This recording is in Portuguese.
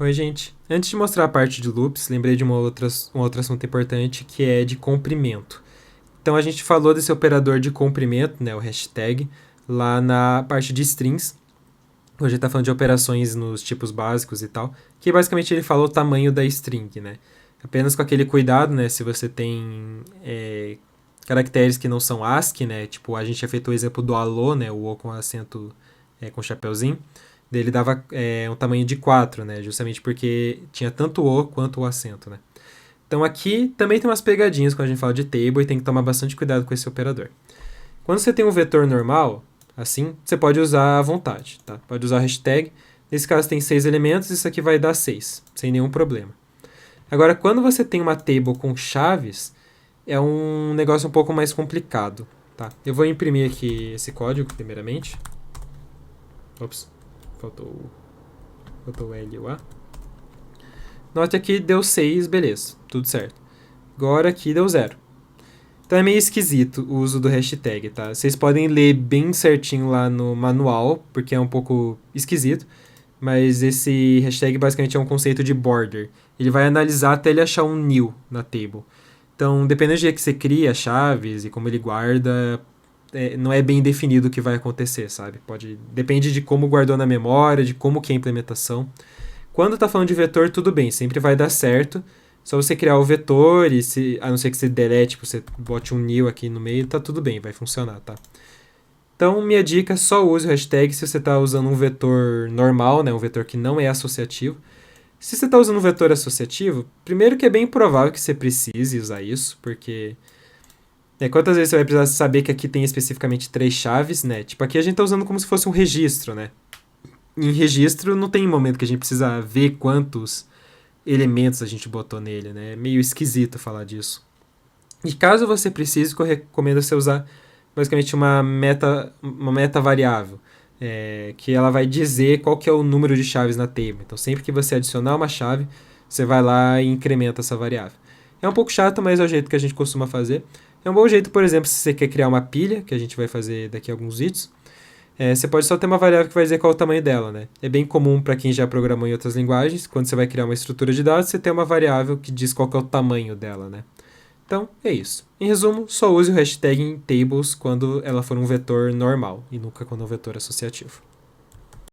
Oi, gente. Antes de mostrar a parte de loops, lembrei de um outro assunto importante que é de comprimento. Então a gente falou desse operador de comprimento, né, o hashtag, lá na parte de strings. Hoje a gente está falando de operações nos tipos básicos e tal, que basicamente ele fala o tamanho da string, né? Apenas com aquele cuidado, né, se você tem caracteres que não são ASCII, né, tipo a gente já fez o exemplo do alô, né, o O com acento com chapeuzinho, ele dava um tamanho de 4, né, justamente porque tinha tanto o quanto o acento, né. Então aqui também tem umas pegadinhas quando a gente fala de table e tem que tomar bastante cuidado com esse operador. Quando você tem um vetor normal, assim, você pode usar à vontade, tá? Pode usar a hashtag. Nesse caso tem 6 elementos, isso aqui vai dar 6, sem nenhum problema. Agora, quando você tem uma table com chaves, é um negócio um pouco mais complicado, tá? Eu vou imprimir aqui esse código, primeiramente. Ops, faltou o L e o A. Note aqui, deu 6, beleza, tudo certo. Agora aqui deu 0. Então é meio esquisito o uso do hashtag, tá? Vocês podem ler bem certinho lá no manual, porque é um pouco esquisito, mas esse hashtag basicamente é um conceito de border. Ele vai analisar até ele achar um new na table. Então, dependendo do jeito que você cria chaves e como ele guarda, não é bem definido o que vai acontecer, sabe? Depende de como guardou na memória, de como que é a implementação. Quando tá falando de vetor, tudo bem, sempre vai dar certo. Só você criar o vetor e a não ser que você delete, tipo, você bote um new aqui no meio, tá tudo bem, vai funcionar, tá? Então, minha dica, só use o hashtag se você está usando um vetor normal, né, um vetor que não é associativo. Se você está usando um vetor associativo, primeiro que é bem provável que você precise usar isso, porque quantas vezes você vai precisar saber que aqui tem especificamente 3 chaves, né? Tipo, aqui a gente está usando como se fosse um registro, né? Em registro não tem momento que a gente precisa ver quantos elementos a gente botou nele, né? É meio esquisito falar disso. E caso você precise, eu recomendo você usar basicamente uma meta variável, que ela vai dizer qual que é o número de chaves na table. Então, sempre que você adicionar uma chave, você vai lá e incrementa essa variável. É um pouco chato, mas é o jeito que a gente costuma fazer. É um bom jeito, por exemplo, se você quer criar uma pilha, que a gente vai fazer daqui a alguns vídeos, você pode só ter uma variável que vai dizer qual é o tamanho dela, né? É bem comum para quem já programou em outras linguagens, quando você vai criar uma estrutura de dados, você tem uma variável que diz qual que é o tamanho dela, né? Então, é isso. Em resumo, só use o hashtag em tables quando ela for um vetor normal e nunca quando é um vetor associativo.